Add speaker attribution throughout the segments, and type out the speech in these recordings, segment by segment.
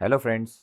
Speaker 1: Hello friends,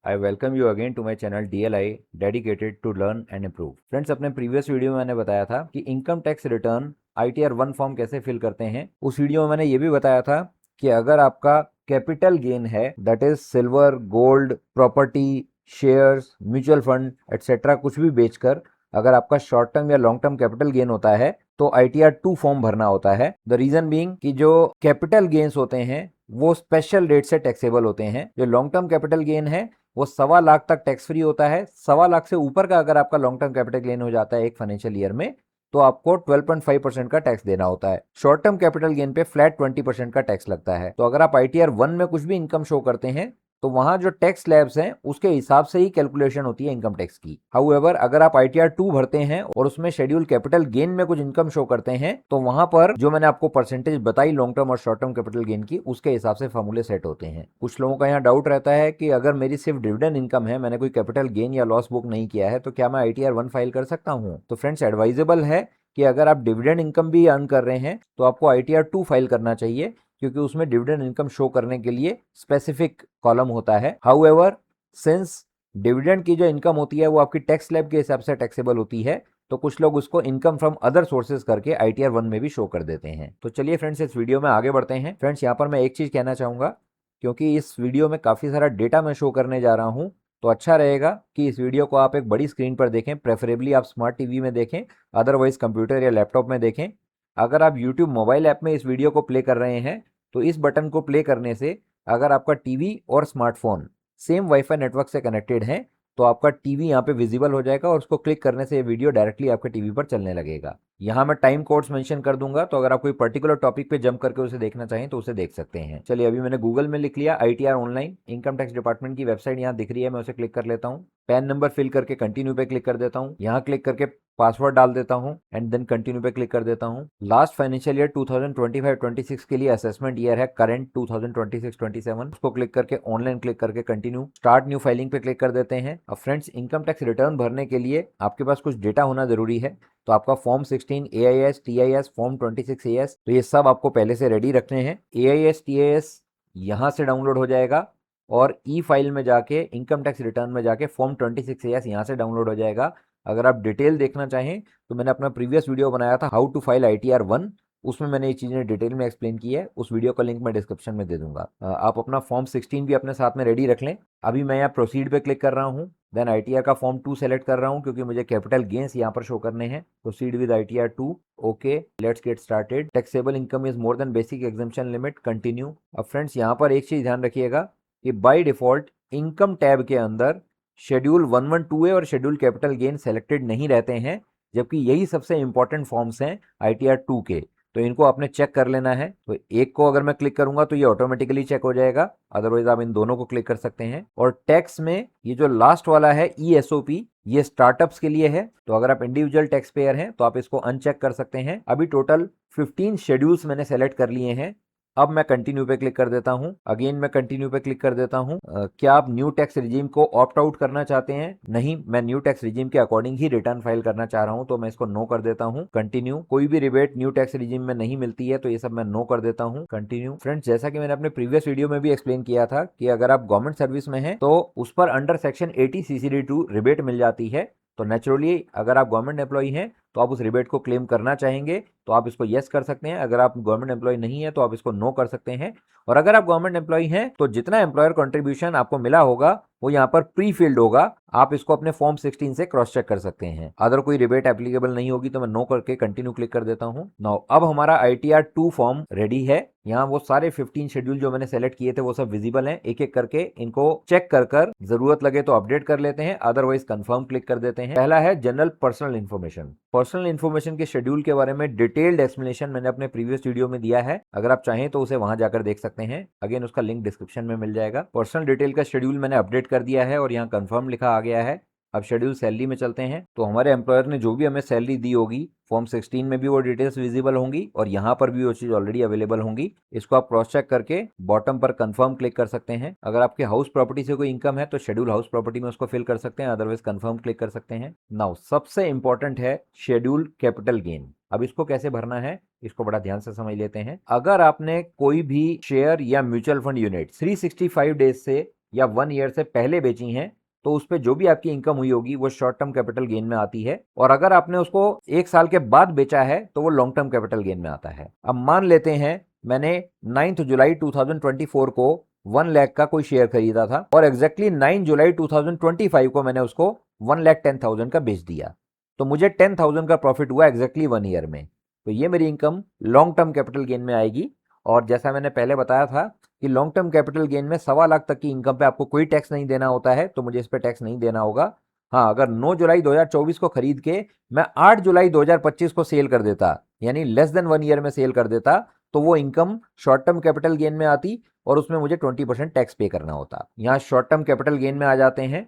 Speaker 1: I welcome you again to my channel DLI dedicated to learn and improve. Friends अपने previous video में मैंने बताया था कि income tax return ITR 1 form कैसे fill करते हैं। उस वीडियो में मैंने ये भी बताया था कि अगर आपका कैपिटल गेन है that is silver, gold, property, shares, mutual fund etcetera कुछ भी बेचकर अगर आपका शॉर्ट टर्म या लॉन्ग टर्म कैपिटल गेन होता है तो ITR 2 फॉर्म भरना होता है। द रीजन बीइंग कि जो कैपिटल गेन्स होते हैं वो स्पेशल रेट से टैक्सेबल होते हैं। जो लॉन्ग टर्म कैपिटल गेन है वो 1.25 लाख तक टैक्स फ्री होता है। 1.25 लाख से ऊपर का अगर आपका लॉन्ग टर्म कैपिटल गेन हो जाता है एक फाइनेंशियल ईयर में तो आपको 12.5% का टैक्स देना होता है। शॉर्ट टर्म कैपिटल गेन पे फ्लैट 20% का टैक्स लगता है। तो अगर आप ITR 1 में कुछ भी इनकम शो करते हैं तो वहां जो टैक्स स्लैब्स हैं उसके हिसाब से ही कैलकुलेशन होती है इनकम टैक्स की। हाउएवर अगर आप ITR 2 भरते हैं और उसमें शेड्यूल कैपिटल गेन में कुछ इनकम शो करते हैं तो वहां पर जो मैंने आपको परसेंटेज बताई लॉन्ग टर्म और शॉर्ट टर्म कैपिटल गेन की उसके हिसाब से फॉर्मूले सेट होते हैं। कुछ लोगों का यहाँ डाउट रहता है कि अगर मेरी सिर्फ डिविडेंड इनकम है, मैंने कोई कैपिटल गेन या लॉस बुक नहीं किया है, तो क्या मैं ITR 1 फाइल कर सकता हूँ? तो फ्रेंड्स एडवाइजेबल है कि अगर आप डिविडेंड इनकम भी अर्न कर रहे हैं तो आपको ITR 2 फाइल करना चाहिए, क्योंकि उसमें डिविडेंड इनकम शो करने के लिए स्पेसिफिक कॉलम होता है। हाउएवर सिंस डिविडेंड की जो इनकम होती है वो आपकी टैक्स स्लैब के हिसाब से टैक्सेबल होती है, तो कुछ लोग उसको इनकम फ्रॉम अदर सोर्सेज करके ITR 1 में भी शो कर देते हैं। तो चलिए फ्रेंड्स इस वीडियो में आगे बढ़ते हैं। फ्रेंड्स यहाँ पर मैं एक चीज कहना चाहूंगा, क्योंकि इस वीडियो में काफी सारा डेटा मैं शो करने जा रहा हूँ, तो अच्छा रहेगा कि इस वीडियो को आप एक बड़ी स्क्रीन पर देखें, प्रेफरेबली आप स्मार्ट टीवी में देखें, अदरवाइज कंप्यूटर या लैपटॉप में देखें। अगर आप यूट्यूब मोबाइल ऐप में इस वीडियो को प्ले कर रहे हैं तो इस बटन को प्ले करने से अगर आपका टीवी और स्मार्टफोन सेम वाईफाई नेटवर्क से कनेक्टेड है तो आपका टीवी यहाँ पे विजिबल हो जाएगा और उसको क्लिक करने से ये वीडियो डायरेक्टली आपके टीवी पर चलने लगेगा। यहाँ मैं टाइम कोड्स मेंशन कर दूंगा, तो अगर आप कोई पर्टिकुलर टॉपिक पे जंप करके उसे देखना चाहें तो उसे देख सकते हैं। चलिए अभी मैंने गूगल में लिख लिया ITR online, income tax department की वेबसाइट यहाँ दिख रही है, मैं उसे क्लिक कर लेता हूँ। पैन नंबर फिल करके कंटिन्यू पे क्लिक कर देता हूँ। यहाँ क्लिक करके पासवर्ड डाल देता हूँ एंड देन कंटिन्यू पे क्लिक कर देता हूँ। लास्ट फाइनेंशियल ईयर 2025-26 के लिए असेसमेंट ईयर है करंट 2026-27, उसको क्लिक करके ऑनलाइन क्लिक करके कंटिन्यू, स्टार्ट न्यू फाइलिंग पे क्लिक कर देते हैं। अब फ्रेंड्स इनकम टैक्स रिटर्न भरने के लिए आपके पास कुछ डेटा होना जरूरी है, तो आपका form 16 AIS TIS form 26 AS, तो ये सब आपको पहले से रेडी रखने हैं। AIS TIS यहाँ से डाउनलोड हो जाएगा और ई फाइल में जाके इनकम टैक्स रिटर्न में जाके फॉर्म 26 AS यहाँ से डाउनलोड हो जाएगा। अगर आप डिटेल देखना चाहें तो मैंने अपना प्रीवियस वीडियो बनाया था हाउ टू फाइल ITR 1, उसमें मैंने ये चीज़ें डिटेल में एक्सप्लेन की है, उस वीडियो का लिंक मैं डिस्क्रिप्शन में दे दूंगा। आप अपना फॉर्म 16 भी अपने साथ में रेडी रख लें। अभी मैं यहाँ प्रोसीड पे क्लिक कर रहा हूँ, देन ITR का फॉर्म 2 सेलेक्ट कर रहा हूँ क्योंकि मुझे कैपिटल गेन्स यहाँ पर शो करने हैं। Proceed with ITR 2, okay let's get started. Taxable income is more than basic exemption limit, continue. अब फ्रेंड्स यहाँ पर एक चीज़ ध्यान रखिएगा कि बाय डिफॉल्ट इनकम टैब के अंदर शेड्यूल 112A और शेड्यूल कैपिटल गेन सेलेक्टेड नहीं रहते हैं, जबकि यही सबसे इंपॉर्टेंट फॉर्म्स हैं ITR 2 के, तो इनको आपने चेक कर लेना है। तो एक को अगर मैं क्लिक करूंगा तो ये ऑटोमेटिकली चेक हो जाएगा, अदरवाइज आप इन दोनों को क्लिक कर सकते हैं। और टैक्स में ये जो लास्ट वाला है ESOP, ये स्टार्टअप्स के लिए है, तो अगर आप इंडिविजुअल टैक्स पेयर हैं तो आप इसको अनचेक कर सकते हैं। अभी टोटल 15 शेड्यूल्स मैंने सेलेक्ट कर लिए हैं। अब मैं कंटिन्यू पे क्लिक कर देता हूं, अगेन मैं कंटिन्यू पे क्लिक कर देता हूं। क्या आप न्यू टैक्स रिजीम को ऑप्ट आउट करना चाहते हैं? नहीं, मैं न्यू टैक्स रिजीम के अकॉर्डिंग ही रिटर्न फाइल करना चाह रहा हूं, तो मैं इसको नो कर देता हूं। कंटिन्यू, कोई भी रिबेट न्यू टैक्स रिजीम में नहीं मिलती है तो ये सब मैं नो कर देता हूं। कंटिन्यू। फ्रेंड्स जैसा कि मैंने अपने प्रीवियस वीडियो में भी एक्सप्लेन किया था कि अगर आप गवर्नमेंट सर्विस में हैं तो उस पर अंडर सेक्शन 80 CCD2 रिबेट मिल जाती है, तो नेचुरली अगर आप गवर्नमेंट एम्प्लॉई हैं तो आप उस रिबेट को क्लेम करना चाहेंगे तो आप इसको यस कर सकते हैं। अगर आप गवर्नमेंट एम्प्लॉय नहीं है तो आप इसको नो कर सकते हैं। और अगर आप गवर्नमेंट एम्प्लॉय हैं तो जितना एम्प्लॉयर कंट्रीब्यूशन आपको मिला होगा वो यहाँ पर प्री फिल्ड होगा, आप इसको अपने फॉर्म 16 से क्रॉस चेक कर सकते हैं। अगर कोई रिबेट एप्लीकेबल नहीं होगी तो मैं नो करके कंटिन्यू क्लिक कर देता हूँ। नाउ अब हमारा ITR 2 फॉर्म रेडी है। यहाँ वो सारे 15 शेड्यूल जो मैंने सेलेक्ट किए थे वो सब विजिबल हैं, एक एक करके इनको चेक कर जरूरत लगे तो अपडेट कर लेते हैं, अदरवाइज कंफर्म क्लिक कर देते हैं। पहला है general personal information. Personal information के शेड्यूल के बारे में डिटेल्ड एक्सप्लेनेशन मैंने अपने प्रीवियस वीडियो में दिया है, अगर आप चाहें तो उसे वहां जाकर देख सकते हैं। अगेन उसका लिंक डिस्क्रिप्शन में मिल जाएगा। पर्सनल डिटेल का शेड्यूल मैंने अपडेट कर दिया है और यहाँ कंफर्म लिखा आ गया है। अब शेड्यूल सैलरी में चलते हैं, तो हमारे एम्प्लॉयर ने जो भी हमें सैलरी दी होगी फॉर्म 16 में भी वो डिटेल्स विजिबल होंगी और यहाँ पर भी वो चीज ऑलरेडी अवेलेबल होंगी। इसको आप क्रॉस चेक करके बॉटम पर कंफर्म क्लिक कर सकते हैं। अगर आपके हाउस प्रॉपर्टी से कोई इनकम है तो शेड्यूल हाउस प्रॉपर्टी में उसको फिल कर सकते हैं, अदरवाइज कंफर्म क्लिक कर सकते हैं। नाउ सबसे इंपॉर्टेंट है शेड्यूल कैपिटल गेन। अब इसको कैसे भरना है इसको बड़ा ध्यान से समझ लेते हैं। अगर आपने कोई भी शेयर या म्यूचुअल फंड यूनिट 365 डेज से या 1 ईयर से पहले बेची हैं तो उस पे जो भी आपकी इनकम हुई होगी वो शॉर्ट टर्म कैपिटल गेन में आती है, और अगर आपने उसको 1 साल के बाद बेचा है तो वो लॉन्ग टर्म कैपिटल गेन में आता है। अब मान लेते हैं मैंने 9 जुलाई 2024 को 1 लाख का कोई शेयर खरीदा था और एग्जैक्टली 9 जुलाई 2025 को मैंने उसको 1,10,000 का बेच दिया, तो मुझे 10,000 का प्रॉफिट हुआ एग्जैक्टली 1 ईयर में। तो ये मेरी income long term capital gain में आएगी। और जैसा मैंने पहले बताया था कि लॉन्ग टर्म कैपिटल गेन में 1.25 लाख तक की इनकम पे आपको कोई टैक्स नहीं देना होता है, तो मुझे इस पे टैक्स नहीं देना होगा। हाँ, अगर 9 जुलाई 2024 को खरीद के मैं 8 जुलाई 2025 को सेल कर देता, यानी लेस देन 1 ईयर में सेल कर देता, तो वो income short term capital gain में आती और उसमें मुझे 20% टैक्स पे करना होता। यहाँ शॉर्ट टर्म कैपिटल गेन में आ जाते हैं।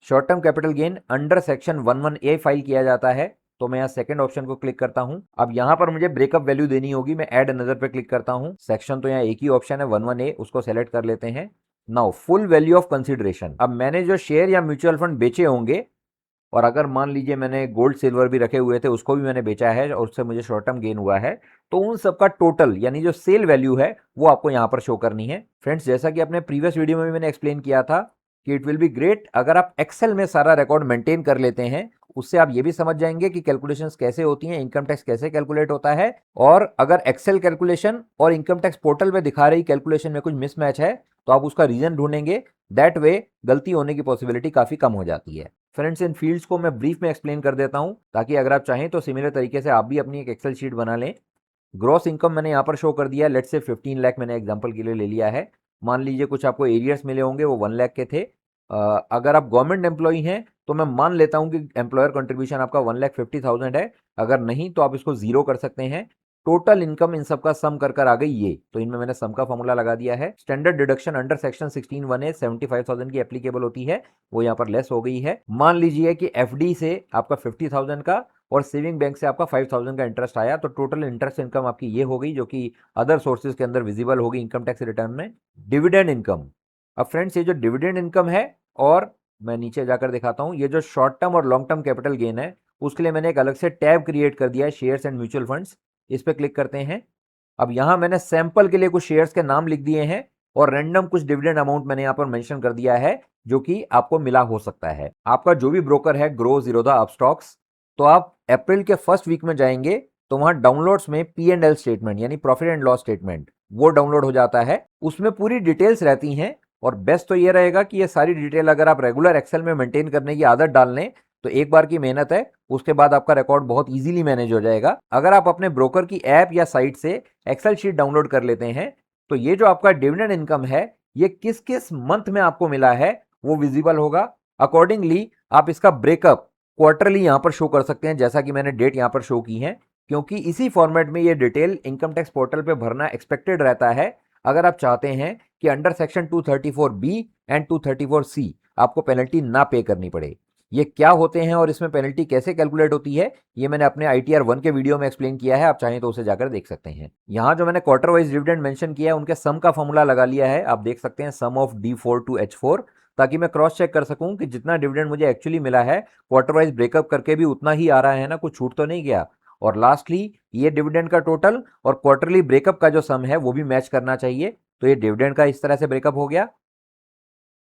Speaker 1: Short term capital gain under section 11A file किया जाता है, तो मैं यहाँ सेकंड ऑप्शन को क्लिक करता हूं। अब यहाँ पर मुझे ब्रेकअप वैल्यू देनी होगी, मैं ऐड अनदर पे क्लिक करता हूं। सेक्शन तो यहाँ एक ही ऑप्शन है 11A, उसको सेलेक्ट कर लेते हैं। Now full value of consideration. अब मैंने जो शेयर या म्यूचुअल फंड बेचे होंगे, और अगर मान लीजिए मैंने गोल्ड सिल्वर भी रखे हुए थे उसको भी मैंने बेचा है और उससे मुझे शॉर्ट टर्म गेन हुआ है, तो उन सबका टोटल यानी जो सेल वैल्यू है वो आपको यहाँ पर शो करनी है। फ्रेंड्स, जैसा कि अपने प्रीवियस वीडियो में भी मैंने एक्सप्लेन किया था कि इट विल बी ग्रेट अगर आप एक्सेल में सारा रिकॉर्ड मेंटेन कर लेते हैं। उससे आप ये भी समझ जाएंगे कि कैलकुलेशंस कैसे होती हैं, इनकम टैक्स कैसे कैलकुलेट होता है, और अगर एक्सेल कैलकुलेशन और इनकम टैक्स पोर्टल में दिखा रही कैलकुलेशन में कुछ मिसमैच है तो आप उसका रीजन ढूंढेंगे। दैट वे गलती होने की पॉसिबिलिटी काफी कम हो जाती है। फ्रेंड्स, इन फील्ड्स को मैं ब्रीफ में एक्सप्लेन कर देता हूं ताकि अगर आप चाहें तो सिमिलर तरीके से आप भी अपनी एक एक्सेल शीट बना लें। ग्रॉस इनकम मैंने यहाँ पर शो कर दिया, लेट्स से 15 लाख मैंने एग्जांपल के लिए ले लिया है। मान लीजिए कुछ आपको एरियर्स मिले होंगे वो 1 लाख के थे। अगर आप गवर्नमेंट एम्प्लॉई हैं तो मैं मान लेता हूं कि एम्प्लॉयर कंट्रीब्यूशन आपका 1,50,000 है। अगर नहीं तो आप इसको जीरो कर सकते हैं। टोटल इनकम इन सब का सम कर कर आ गई ये, तो इनमें मैंने सम का फॉर्मूला लगा दिया है। Standard deduction under section 16(1)(a) 75,000 की एप्लीकेबल होती है, वो यहाँ पर लेस हो गई है। मान लीजिए कि एफडी से आपका 50,000 का और सेविंग बैंक से आपका 5,000 का इंटरेस्ट आया, तो टोटल इंटरेस्ट इनकम आपकी ये हो गई जो कि अदर सोर्सेज के अंदर विजिबल होगी इनकम टैक्स रिटर्न में। Dividend income. अब फ्रेंड्स, ये जो डिविडेंड इनकम है, और मैं नीचे जाकर दिखाता हूं, ये जो शॉर्ट टर्म और लॉन्ग टर्म कैपिटल गेन है उसके लिए मैंने एक अलग से टैब क्रिएट कर दिया है, शेयर्स एंड म्यूचुअल फंड्स। इस पे क्लिक करते हैं। अब यहां मैंने सैंपल के लिए कुछ शेयर्स के नाम लिख दिए हैं और रैंडम कुछ डिविडेंड अमाउंट मैंने यहां पर मेंशन कर दिया है जो कि आपको मिला हो सकता है। आपका जो भी ब्रोकर है ग्रो, जीरोधा, अपस्टॉक्स, तो आप अप्रैल के फर्स्ट वीक में जाएंगे तो वहां डाउनलोड्स में P&L स्टेटमेंट यानी प्रॉफिट एंड लॉस स्टेटमेंट वो डाउनलोड हो जाता है। उसमें पूरी डिटेल्स रहती हैं, और बेस्ट तो ये रहेगा कि ये सारी डिटेल अगर आप रेगुलर एक्सेल में मेंटेन करने की आदत डाल लें तो एक बार की मेहनत है, उसके बाद आपका रिकॉर्ड बहुत इजीली मैनेज हो जाएगा। अगर आप अपने ब्रोकर की ऐप या साइट से एक्सेल शीट डाउनलोड कर लेते हैं तो ये जो आपका डिविडेंड इनकम है ये किस किस मंथ में आपको मिला है वो विजिबल होगा। अकॉर्डिंगली आप इसका ब्रेकअप क्वार्टरली यहां पर शो कर सकते हैं, जैसा कि मैंने डेट यहां पर शो की है, क्योंकि इसी फॉर्मेट में ये डिटेल इनकम टैक्स पोर्टल पे भरना एक्सपेक्टेड रहता है अगर आप चाहते हैं कि under section 234B and 234C आपको पेनल्टी ना पे करनी पड़े। ये क्या होते हैं और इसमें पेनल्टी कैसे कैलकुलेट होती है ये मैंने अपने ITR 1 के वीडियो में एक्सप्लेन किया है, आप चाहें तो उसे जाकर देख सकते हैं। यहाँ जो मैंने क्वार्टर वाइज डिविडेंड मेंशन किया है उनके सम का फॉर्मूला लगा लिया है, आप देख सकते हैं सम ऑफ D4 to H4, ताकि मैं क्रॉस चेक कर सकूं कि जितना डिविडेंड मुझे एक्चुअली मिला है क्वार्टर वाइज ब्रेकअप करके भी उतना ही आ रहा है ना, कुछ छूट तो नहीं गया। और लास्टली ये डिविडेंड का टोटल और क्वार्टरली ब्रेकअप का जो सम है वो भी मैच करना चाहिए। तो ये डिविडेंड का इस तरह से ब्रेकअप हो गया।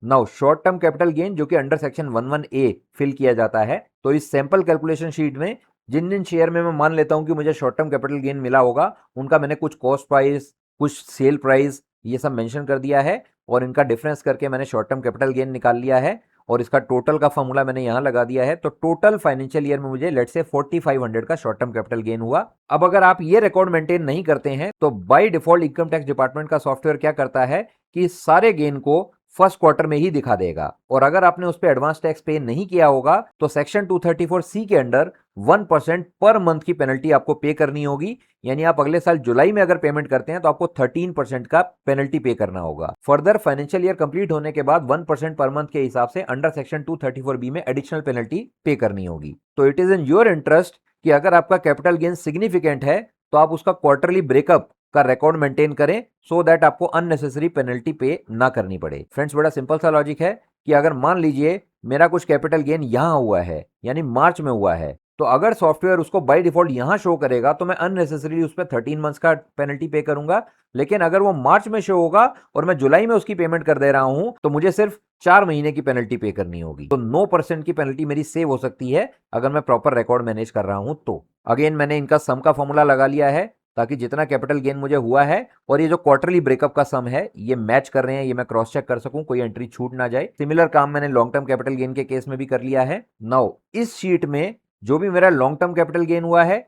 Speaker 1: Now short term capital gain जो कि अंडर सेक्शन 11A फिल किया जाता है, तो इस सैंपल कैलकुलेशन शीट में जिन जिन शेयर में मैं मान लेता हूं कि मुझे शॉर्ट टर्म कैपिटल गेन मिला होगा उनका मैंने कुछ कॉस्ट प्राइस, कुछ सेल प्राइस, ये सब मेंशन कर दिया है और इनका डिफरेंस करके मैंने शॉर्ट टर्म कैपिटल गेन निकाल लिया है और इसका टोटल का फॉर्मूला मैंने यहां लगा दिया है। तो टोटल फाइनेंशियल ईयर में मुझे लेट से 4,500 का शॉर्ट टर्म कैपिटल गेन हुआ। अब अगर आप ये रिकॉर्ड मेंटेन नहीं करते हैं तो by default income tax department का सॉफ्टवेयर क्या करता है कि सारे गेन को फर्स्ट क्वार्टर में ही दिखा देगा, और अगर आपने उस पर एडवांस टैक्स पे नहीं किया होगा तो सेक्शन 234C के अंडर 1% पर मंथ की पेनल्टी आपको पे करनी होगी। यानी आप अगले साल जुलाई में अगर पेमेंट करते हैं तो आपको 13% का पेनल्टी पे करना होगा। फर्दर फाइनेंशियल ईयर कंप्लीट होने के बाद 1% पर मंथ के हिसाब से अंडर सेक्शन 234B में एडिशनल पेनल्टी पे करनी होगी। तो it is in your interest कि अगर आपका कैपिटल गेन सिग्निफिकेंट है तो आप उसका क्वार्टरली ब्रेकअप का रिकॉर्ड मेंटेन करें सो दैट आपको अननेसेसरी पेनल्टी पे ना करनी पड़े। फ्रेंड्स, बड़ा सिंपल सा लॉजिक है कि अगर मान लीजिए मेरा कुछ कैपिटल गेन यहां हुआ है यानी मार्च में हुआ है, तो अगर सॉफ्टवेयर उसको बाय डिफॉल्ट यहां शो करेगा तो मैं अननेसेसरीली उस पर 13 मंथ्स का पेनल्टी पे करूंगा। लेकिन अगर वो मार्च में शो होगा और मैं जुलाई में उसकी पेमेंट कर दे रहा हूं तो मुझे सिर्फ 4 महीने की पेनल्टी पे करनी होगी। तो 9% की पेनल्टी मेरी सेव हो सकती है अगर मैं प्रॉपर रिकॉर्ड मैनेज कर रहा हूं तो। अगेन मैंने इनका सम का फॉर्मूला लगा लिया है ताकि जितना कैपिटल गेन मुझे हुआ है और ये जो क्वार्टरली ब्रेकअप का सम है ये मैच कर रहे हैं, ये मैं क्रॉस चेक कर सकूं, कोई एंट्री छूट ना जाए। सिमिलर काम मैंने लॉन्ग टर्म कैपिटल गेन के केस में भी कर लिया है। नाउ इस शीट में जो भी मेरा लॉन्ग टर्म कैपिटल गेन हुआ है,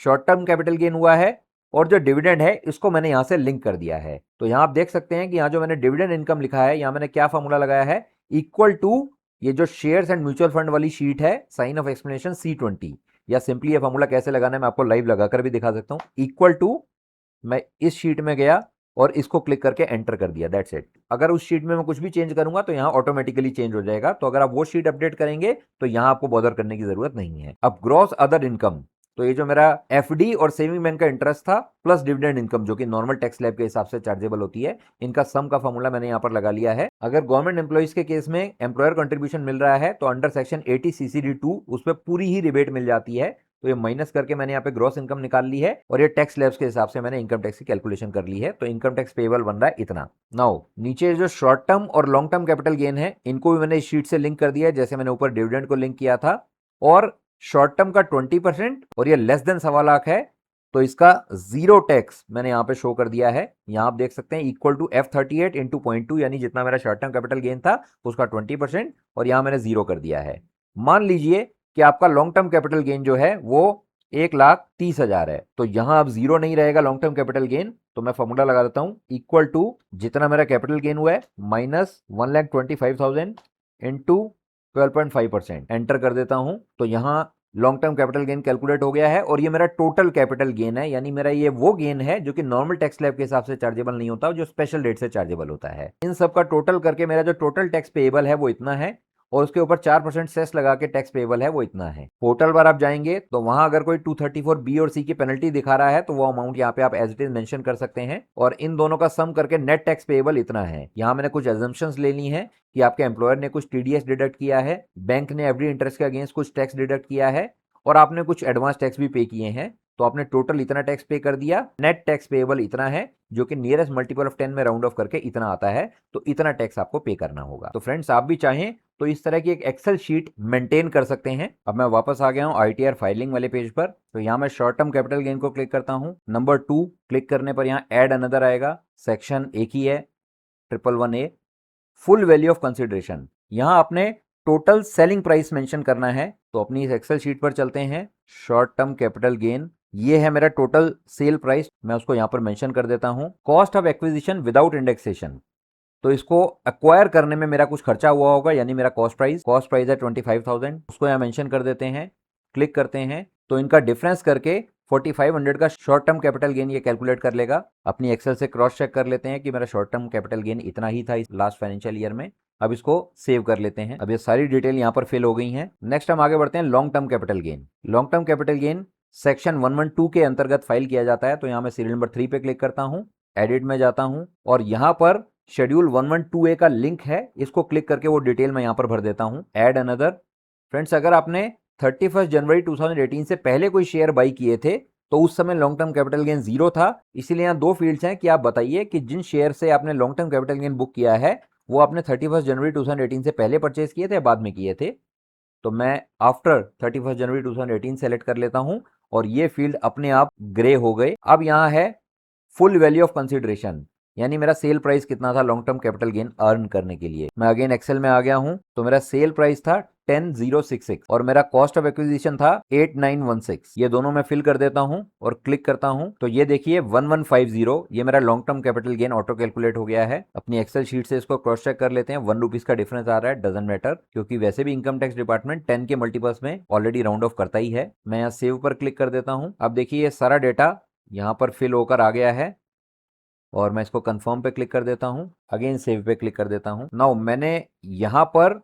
Speaker 1: शॉर्ट टर्म कैपिटल गेन हुआ है और जो डिविडेंड है इसको मैंने यहां से लिंक कर दिया है। तो यहां आप देख सकते हैं कि यहां जो मैंने डिविडेंड इनकम लिखा है, यहां मैंने क्या फॉर्मूला लगाया है, इक्वल टू ये जो शेयर्स एंड म्यूचुअल फंड वाली शीट है, साइन ऑफ एक्सप्लेनेशन C20, या सिंपली ये फॉर्मूला कैसे लगाना है मैं आपको लाइव लगाकर भी दिखा सकता हूं। इक्वल टू, मैं इस शीट में गया और इसको क्लिक करके एंटर कर दिया, दैट्स इट। अगर उस शीट में मैं कुछ भी चेंज करूंगा तो यहां ऑटोमेटिकली चेंज हो जाएगा। तो अगर आप वो शीट अपडेट करेंगे तो यहां आपको बॉदर करने की जरूरत नहीं है। अब ग्रॉस अदर इनकम, तो ये जो मेरा एफडी और सेविंग बैंक का इंटरेस्ट था प्लस डिविडेंड इनकम जो कि नॉर्मल टैक्स स्लैब के हिसाब से चार्जेबल होती है, इनका सम का फॉर्मूला मैंने यहां पर लगा लिया है। अगर गवर्नमेंट एम्प्लॉइज के केस में एम्प्लॉयर कंट्रीब्यूशन मिल रहा है तो अंडर सेक्शन 80 CCD2 उस पर पूरी ही रिबेट मिल जाती है। तो ये माइनस करके मैंने यहाँ पे ग्रॉस इनकम निकाल ली है और ये टैक्स स्लैब्स के हिसाब से मैंने इनकम टैक्स की कैलकुलेशन कर ली है। तो इनकम टैक्स पेबल बन रहा है इतना। नाउ नीचे जो शॉर्ट टर्म और लॉन्ग टर्म कैपिटल गेन है इनको भी मैंने इस शीट से लिंक कर दिया है, जैसे मैंने ऊपर डिविडेंड को लिंक किया था। और शॉर्ट टर्म का 20% और ये लेस देन 1.25 है तो इसका जीरो टैक्स मैंने यहां पे शो कर दिया है। यहां आप देख सकते हैं इक्वल टू F38 इंटू 0.2, यानी जितना मेरा शॉर्ट टर्म कैपिटल गेन था उसका 20% और यहां मैंने जीरो कर दिया है। मान लीजिए कि आपका लॉन्ग टर्म कैपिटल गेन जो है वो 1,30,000 है, तो यहां अब जीरो नहीं रहेगा लॉन्ग टर्म कैपिटल गेन। तो मैं फॉर्मूला लगा देता हूं, इक्वल टू जितना मेरा कैपिटल गेन हुआ है माइनस 1,25,000 इंटू 12.5%, एंटर कर देता हूं। तो यहां long term capital gain calculate हो गया है और ये मेरा टोटल कैपिटल गेन है, यानी मेरा ये वो गेन है जो कि नॉर्मल टैक्स स्लैब के हिसाब से चार्जेबल नहीं होता, जो स्पेशल रेट से चार्जेबल होता है। इन सब का टोटल करके मेरा जो टोटल टैक्स पेएबल है वो इतना है और उसके ऊपर 4% सेस लगा के टैक्स पेएबल है वो इतना है। पोर्टल बार आप जाएंगे तो वहां अगर कोई 234 बी और सी की पेनल्टी दिखा रहा है तो वो अमाउंट यहाँ पे आप एज इट इज मेंशन कर सकते हैं और इन दोनों का सम करके नेट टैक्स पेएबल इतना है। यहाँ मैंने कुछ एजम्पशंस ले ली हैं कि आपके एम्प्लॉयर ने कुछ टीडीएस डिडक्ट किया है, बैंक ने एवरी इंटरेस्ट के अगेंस्ट कुछ टैक्स डिडक्ट किया है और आपने कुछ एडवांस टैक्स भी पे किए हैं, तो आपने टोटल इतना टैक्स पे कर दिया। नेट टैक्स पेएबल इतना है जो कि नियरेस्ट मल्टीपल ऑफ 10 में राउंड ऑफ करके इतना आता है, तो इतना टैक्स आपको पे करना होगा। तो फ्रेंड्स आप भी चाहें तो इस तरह की एक एक्सेल शीट मेंटेन कर सकते हैं। अब मैं वापस आ गया हूं आईटीआर फाइलिंग वाले पेज पर, तो यहां मैं शॉर्ट टर्म कैपिटल गेन को क्लिक करता हूं। नंबर 2 क्लिक करने पर यहां ऐड अनदर आएगा, सेक्शन एक ही है 111A, full value of consideration. यहां आपने टोटल सेलिंग प्राइस मेंशन करना है। तो अपनी इस एक्सेल शीट पर चलते हैं, शॉर्ट टर्म कैपिटल गेन, ये है मेरा टोटल सेल प्राइस, मैं उसको यहां पर मेंशन कर देता हूं। Cost of acquisition without indexation, तो इसको एक्वायर करने में मेरा कुछ खर्चा हुआ होगा, यानी मेरा कॉस्ट प्राइस है 25,000, उसको यहां मेंशन कर देते हैं। क्लिक करते हैं तो इनका डिफरेंस करके 4500 का शॉर्ट टर्म कैपिटल गेन ये कैलकुलेट कर लेगा। अपनी एक्सेल से क्रॉस चेक कर लेते हैं कि मेरा शॉर्ट टर्म कैपिटल गेन इतना ही था इस लास्ट फाइनेंशियल ईयर में। अब इसको सेव कर लेते हैं। अब ये सारी डिटेल यहां पर फिल हो गई हैं। नेक्स्ट हम आगे बढ़ते हैं long term capital gain. Long term capital gain section 112 के अंतर्गत फाइल किया जाता है। तो यहां मैं सीरियल नंबर 3 पे क्लिक करता हूं, एडिट में जाता हूं और यहां पर शेड्यूल 112A का लिंक है, इसको क्लिक करके वो डिटेल मैं यहां पर भर देता हूं। Add another. फ्रेंड्स अगर आपने 31 जनवरी 2018 से पहले कोई शेयर बाई किए थे तो उस समय long term capital gain zero था, इसीलिए यहाँ दो फील्ड्स हैं कि आप बताइए कि जिन शेयर से आपने long term capital gain book किया है वो आपने 31 जनवरी 2018 से पहले परचेज किए थे या बाद में किए थे। तो मैं आफ्टर 31 जनवरी 2018 सेलेक्ट कर लेता हूं और ये फील्ड अपने आप ग्रे हो गए। अब यहां है फुल वैल्यू ऑफ कंसिडरेशन, यानी मेरा सेल प्राइस कितना था long term capital gain earn करने के लिए। मैं अगेन एक्सेल में आ गया हूं, तो मेरा सेल प्राइस था 10,066 और मेरा कॉस्ट ऑफ एक्विजिशन था 8,916। ये दोनों मैं फिल कर देता हूं और क्लिक करता हूं तो ये देखिए 1150, ये मेरा long term capital gain auto calculate हो गया है। अपनी एक्सेल शीट से इसको क्रॉस चेक कर लेते हैं। 1 रुपीज का डिफरेंस आ रहा है, डजंट मैटर, क्योंकि वैसे भी इनकम टैक्स डिपार्टमेंट 10 के मल्टीपल्स में ऑलरेडी राउंड ऑफ करता ही है। मैं यहाँ सेव पर क्लिक कर देता हूँ। अब देखिए ये सारा डेटा यहाँ पर फिल होकर आ गया है और मैं इसको कंफर्म पे क्लिक कर देता हूं, अगेन सेव पे क्लिक कर देता हूं। नाउ मैंने यहां पर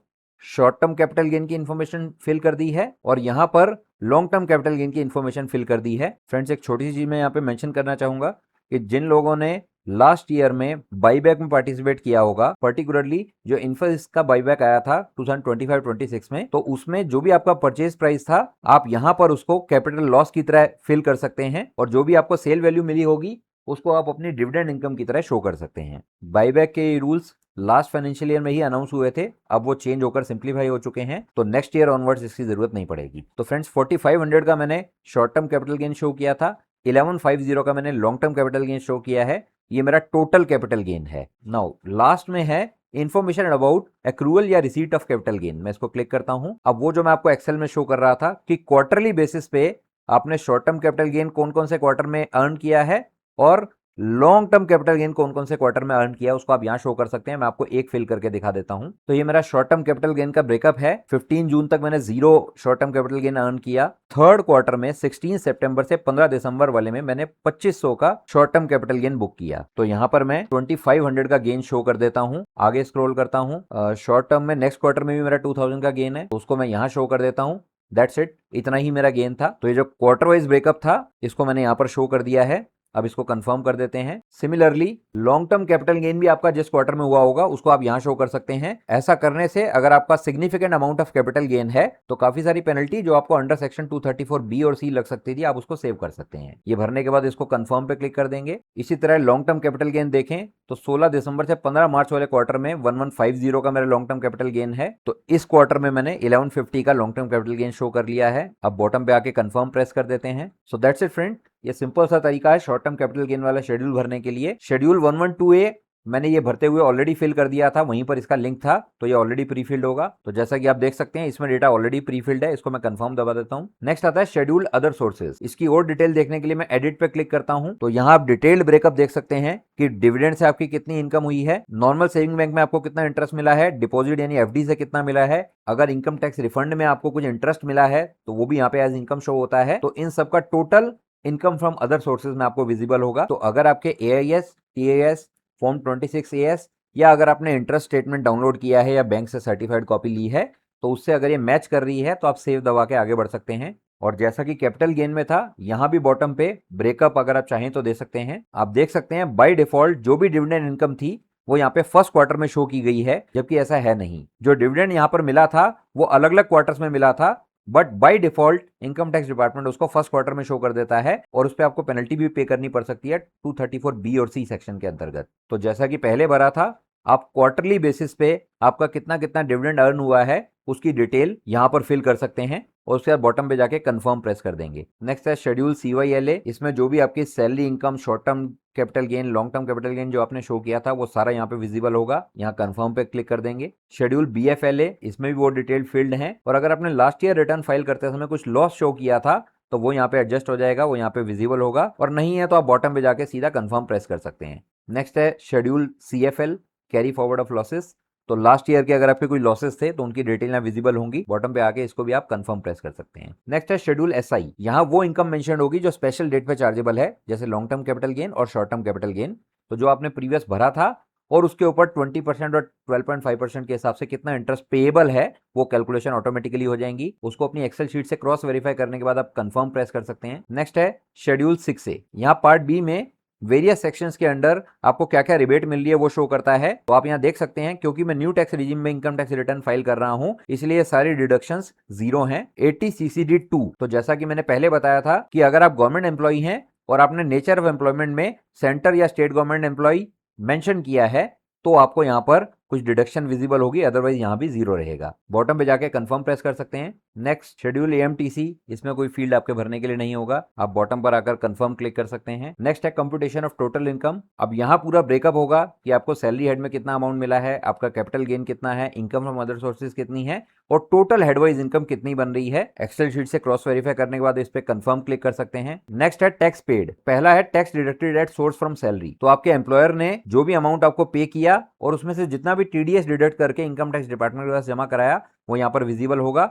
Speaker 1: शॉर्ट टर्म कैपिटल गेन की इंफॉर्मेशन फिल कर दी है और यहां पर लॉन्ग टर्म कैपिटल गेन की इंफॉर्मेशन फिल कर दी है। फ्रेंड्स एक छोटी सी चीज मैं यहां पे मेंशन करना चाहूंगा कि जिन लोगों ने लास्ट ईयर में बाईबैक में पार्टिसिपेट किया होगा, पर्टिकुलरली जो इन्फोसिस का बाईबैक आया था 2025-26 में, तो उसमें जो भी आपका परचेज प्राइस था आप यहां पर उसको कैपिटल लॉस की तरह फिल कर सकते हैं, और जो भी आपको सेल वैल्यू मिली होगी उसको आप अपनी डिविडेंड इनकम की तरह शो कर सकते हैं। बाईबैक के रूल्स लास्ट फाइनेंशियल ईयर में ही अनाउंस हुए थे, अब वो चेंज होकर सिंप्लीफाई हो चुके हैं, तो नेक्स्ट ईयर ऑनवर्ड्स इसकी जरूरत नहीं पड़ेगी। तो फ्रेंड्स 4500 का मैंने short term capital gain show किया था, 1150 का मैंने long term capital gain show किया है, ये मेरा टोटल कैपिटल गेन है। नाउ लास्ट में है इन्फॉर्मेशन अबाउट एक्रूअल या रिसीट ऑफ कैपिटल गेन, मैं इसको क्लिक करता हूं। अब वो जो मैं आपको एक्सेल में शो कर रहा था कि क्वार्टरली बेसिस पे आपने शॉर्ट टर्म कैपिटल गेन कौन कौन से क्वार्टर में अर्न किया है और लॉन्ग टर्म कैपिटल गेन कौन कौन से क्वार्टर में अर्न किया, उसको आप यहां शो कर सकते हैं। मैं आपको एक फिल करके दिखा देता हूं। तो ये मेरा शॉर्ट टर्म कैपिटल गेन का ब्रेकअप है। 15 जून तक मैंने 0 short term capital gain earn किया। थर्ड क्वार्टर में 16 सितंबर से 15 दिसंबर वाले में मैंने 2500 का short term capital gain book किया। तो यहां पर मैं 2500 का गेन शो कर देता हूं। आगे स्क्रॉल करता हूं, शॉर्ट टर्म में नेक्स्ट क्वार्टर में भी मेरा 2000 का गेन है, तो उसको मैं यहां शो कर देता हूं। दैट्स इट, इतना ही मेरा गेन था। तो ये जो क्वार्टर वाइज ब्रेकअप था इसको मैंने यहां पर शो कर दिया है। अब इसको कंफर्म कर देते हैं। Similarly long term capital gain भी आपका जिस क्वार्टर में हुआ होगा उसको आप यहां शो कर सकते हैं। ऐसा करने से अगर आपका significant amount of capital gain है तो काफी सारी पेनल्टी जो आपको अंडर सेक्शन 234 बी और सी लग सकती थी, आप उसको सेव कर सकते हैं। ये भरने के बाद इसको कंफर्म पे क्लिक कर देंगे। इसी तरह लॉन्ग टर्म कैपिटल गेन देखें तो 16 दिसंबर से 15 मार्च वाले क्वार्टर में 1150 का मेरा लॉन्ग टर्म कैपिटल गेन है। तो इस क्वार्टर में मैंने 1150 का long term capital gain show कर लिया है। अब बॉटम पे आके कंफर्म प्रेस कर देते हैं। सो दैट्स इट फ्रेंड, ये सिंपल सा तरीका है शॉर्ट टर्म कैपिटल गेन वाला शेड्यूल भरने के लिए। शेड्यूल 112A मैंने ये भरते हुए ऑलरेडी फिल कर दिया था, वहीं पर इसका लिंक था, तो ये ऑलरेडी प्री फिल्ड होगा। तो जैसा कि आप देख सकते हैं इसमें डेटा ऑलरेडी प्री फिल्ड है, इसको मैं कंफर्म दबा देता हूं। नेक्स्ट आता है शेड्यूल अदर सोर्सेज। इसकी और डिटेल देखने के लिए मैं एडिट पे क्लिक करता हूं। तो यहाँ आप डिटेल्ड ब्रेकअप देख सकते हैं कि डिविडेंड से आपकी कितनी इनकम हुई है, नॉर्मल सेविंग बैंक में आपको कितना इंटरेस्ट मिला है, डिपॉजिट यानी एफडी से कितना मिला है, अगर इनकम टैक्स रिफंड में आपको कुछ इंटरेस्ट मिला है तो वो भी यहाँ पे एज इनकम शो होता है। तो इन सबका total income from other sources में आपको विजिबल होगा। तो अगर आपके एआईएस, टीएएस, फॉर्म 26AS या अगर आपने इंटरेस्ट स्टेटमेंट डाउनलोड किया है या बैंक से सर्टिफाइड कॉपी ली है तो उससे अगर ये मैच कर रही है तो आप सेव दबा के आगे बढ़ सकते हैं। और जैसा कि कैपिटल गेन में था, यहां भी बॉटम पे ब्रेकअप अगर आप चाहें तो दे सकते हैं। आप देख सकते हैं बाय डिफॉल्ट जो भी डिविडेंड इनकम थी वो यहाँ पे फर्स्ट क्वार्टर में शो की गई है, जबकि ऐसा है नहीं। जो डिविडेंड यहाँ पर मिला था वो अलग अलग क्वार्टर्स में मिला था, but by default income tax department उसको फर्स्ट क्वार्टर में शो कर देता है और उस पर आपको पेनल्टी भी पे करनी पड़ सकती है 234 बी और सी सेक्शन के अंतर्गत। तो जैसा कि पहले भरा था, आप क्वार्टरली बेसिस पे आपका कितना कितना डिविडेंड अर्न हुआ है उसकी डिटेल यहां पर फिल कर सकते हैं और उसके बाद बॉटम पे जाके कंफर्म प्रेस कर देंगे। नेक्स्ट है शेड्यूल CYLA। इसमें जो भी आपकी salary, income, short term capital gain, long term capital gain जो आपने शो किया था वो सारा यहाँ पे विजिबल होगा। यहाँ कंफर्म पे क्लिक कर देंगे। शेड्यूल BFLA, इसमें भी वो डिटेल फील्ड है और अगर आपने लास्ट ईयर रिटर्न फाइल करते समय कुछ लॉस शो किया था तो वो यहाँ पे एडजस्ट हो जाएगा, वो यहाँ पे विजिबल होगा, और नहीं है तो आप बॉटम पे जाके सीधा कंफर्म प्रेस कर सकते हैं। नेक्स्ट है schedule CFL, carry forward of losses. तो लास्ट ईयर के अगर आपके कोई लॉसेस थे तो उनकी डिटेल यहाँ विजिबल होंगी, बॉटम पे आके इसको भी आप कंफर्म प्रेस कर सकते हैं। नेक्स्ट है शेड्यूल SI। यहाँ वो इनकम मेंशन होगी जो स्पेशल डेट पे चार्जेबल है, जैसे लॉन्ग टर्म कैपिटल गेन और शॉर्ट टर्म कैपिटल गेन। तो जो आपने प्रीवियस भरा था और उसके ऊपर 20% और 12.5% के हिसाब से कितना इंटरेस्ट पेएबल है वो कैलकुलेशन ऑटोमेटिकली हो जाएंगी। उसको अपनी एक्सेल शीट से क्रॉस वेरीफाई करने के बाद आप कंफर्म प्रेस कर सकते हैं। नेक्स्ट है शेड्यूल 6A। यहाँ पार्ट बी में वेरियस सेक्शंस के अंडर आपको क्या क्या रिबेट मिल रही है वो शो करता है। तो आप यहाँ देख सकते हैं, क्योंकि मैं न्यू टैक्स रिजीम में इनकम टैक्स रिटर्न फाइल कर रहा हूं इसलिए सारी डिडक्शंस जीरो हैं। 80 CCD 2। तो जैसा कि मैंने पहले बताया था कि अगर आप गवर्नमेंट एम्प्लॉई हैं और आपने नेचर ऑफ एम्प्लॉयमेंट में सेंटर या स्टेट गवर्नमेंट एम्प्लॉई मेंशन किया है तो आपको यहाँ पर कुछ डिडक्शन विजिबल होगी, अदरवाइज यहाँ भी जीरो रहेगा। बॉटम पे जाके कंफर्म प्रेस कर सकते हैं। नेक्स्ट शेड्यूल AMTC, इसमें कोई फील्ड आपके भरने के लिए नहीं होगा, आप बॉटम पर आकर कंफर्म क्लिक कर सकते हैं। नेक्स्ट है कंप्यूटेशन ऑफ टोटल इनकम। अब यहाँ पूरा ब्रेकअप होगा कि आपको सैलरी हेड में कितना अमाउंट मिला है, आपका कैपिटल गेन कितना है, इनकम फ्रॉम अदर सोर्सेज कितनी है और टोटल हेडवाइज इनकम कितनी बन रही है। एक्सेल शीट से क्रॉस वेरीफाई करने के बाद इस पे कंफर्म क्लिक कर सकते हैं। नेक्स्ट है टैक्स पेड। पहला है tax deducted at source from salary. तो आपके एम्प्लॉयर ने जो भी अमाउंट आपको पे किया और उसमें से जितना भी TDS डिडक्ट करके इनकम टैक्स डिपार्टमेंट के पास जमा कराया वो यहाँ पर विजिबल होगा।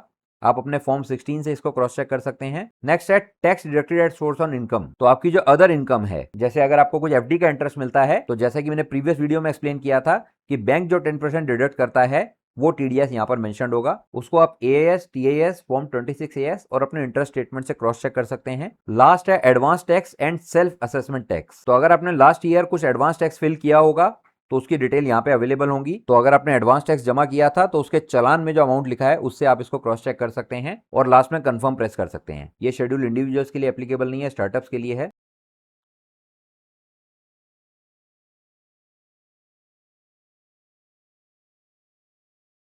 Speaker 1: आप अपने फॉर्म 16 से इसको क्रॉस चेक कर सकते हैं। नेक्स्ट है tax deducted at source on income. तो आपकी जो अदर इनकम है, जैसे अगर आपको कुछ FD का इंटरेस्ट मिलता है तो जैसा कि मैंने प्रीवियस वीडियो में एक्सप्लेन किया था कि बैंक जो 10% डिडक्ट करता है वो टीडीएस यहाँ पर मेंशन्ड होगा, उसको आप एएस, टीएएस, फॉर्म 26 और अपने इंटरेस्ट स्टेटमेंट से क्रॉस चेक कर सकते हैं। लास्ट है advance tax and self assessment tax. तो अगर आपने लास्ट ईयर कुछ एडवांस टैक्स फिल किया होगा तो उसकी डिटेल यहाँ पे अवेलेबल होंगी। तो अगर आपने एडवांस टैक्स जमा किया था तो उसके चालान में जो अमाउंट लिखा है उससे आप इसको क्रॉस चेक कर सकते हैं और लास्ट में कंफर्म प्रेस कर सकते हैं। ये शेड्यूल इंडिविजुअल्स के लिए एप्लीकेबल नहीं है, स्टार्टअप्स के लिए है।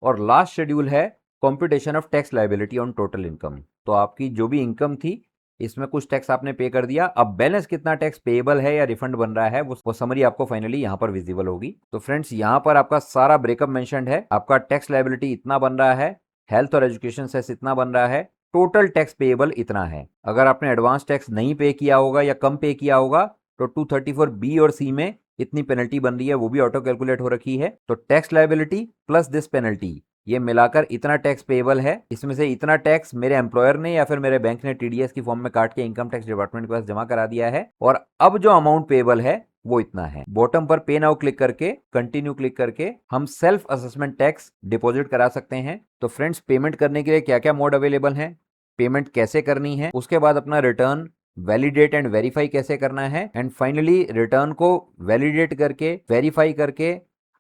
Speaker 1: और लास्ट शेड्यूल है computation of tax liability on total income. तो आपकी जो भी इनकम थी इसमें कुछ टैक्स आपने पे कर दिया, अब बैलेंस कितना टैक्स पेएबल है या रिफंड बन रहा है वो समरी आपको फाइनली यहाँ पर विजिबल होगी। तो फ्रेंड्स यहाँ पर आपका सारा ब्रेकअप मेंशन्ड है, आपका टैक्स लायबिलिटी इतना बन रहा है, हेल्थ और एजुकेशन सेस इतना बन रहा है, टोटल टैक्स पेएबल इतना है। अगर आपने एडवांस टैक्स नहीं पे किया होगा या कम पे किया होगा तो 234 बी और सी में इतनी पेनल्टी बन रही है, वो भी ऑटो कैलकुलेट हो रखी है। तो tax liability plus this penalty ये मिलाकर इतना टैक्स पेएबल है, इसमें से इतना टैक्स मेरे एम्प्लॉयर ने या फिर मेरे बैंक ने टीडीएस की फॉर्म में काट के इनकम टैक्स डिपार्टमेंट के पास जमा करा दिया है, और अब जो अमाउंट पेएबल है वो इतना है। बॉटम पर पे नाउ क्लिक करके, कंटिन्यू क्लिक करके हम सेल्फ असेसमेंट टैक्स डिपॉजिट करा सकते हैं। तो फ्रेंड्स, पेमेंट करने के लिए क्या क्या मोड अवेलेबल है, पेमेंट कैसे करनी है, उसके बाद अपना रिटर्न वैलिडेट एंड वेरीफाई कैसे करना है, एंड फाइनली रिटर्न को वैलिडेट करके, वेरीफाई करके,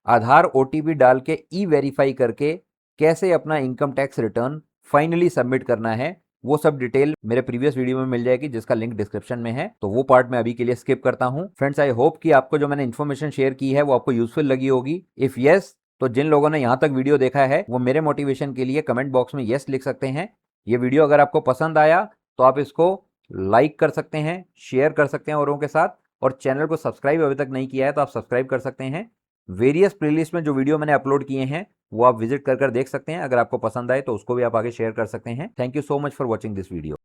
Speaker 1: आधार ओटीपी डाल के ई वेरीफाई करके कैसे अपना income tax return finally submit करना है, वो सब डिटेल मेरे प्रीवियस वीडियो में मिल जाएगी जिसका लिंक डिस्क्रिप्शन में है। तो वो पार्ट मैं अभी के लिए स्किप करता हूं। फ्रेंड्स, आई होप कि आपको जो मैंने इन्फॉर्मेशन शेयर की है वो आपको यूजफुल लगी होगी। इफ यस, तो जिन लोगों ने यहां तक वीडियो देखा है वो मेरे मोटिवेशन के लिए कमेंट बॉक्स में यस लिख सकते हैं। ये वीडियो अगर आपको पसंद आया तो आप इसको लाइक कर सकते हैं, शेयर कर सकते हैं औरों के साथ, और चैनल को सब्सक्राइब अभी तक नहीं किया है तो आप सब्सक्राइब कर सकते हैं। वेरियस प्लेलिस्ट में जो वीडियो मैंने अपलोड किए हैं वो आप विजिट कर देख सकते हैं। अगर आपको पसंद आए तो उसको भी आप आगे शेयर कर सकते हैं। Thank you so much for watching this video.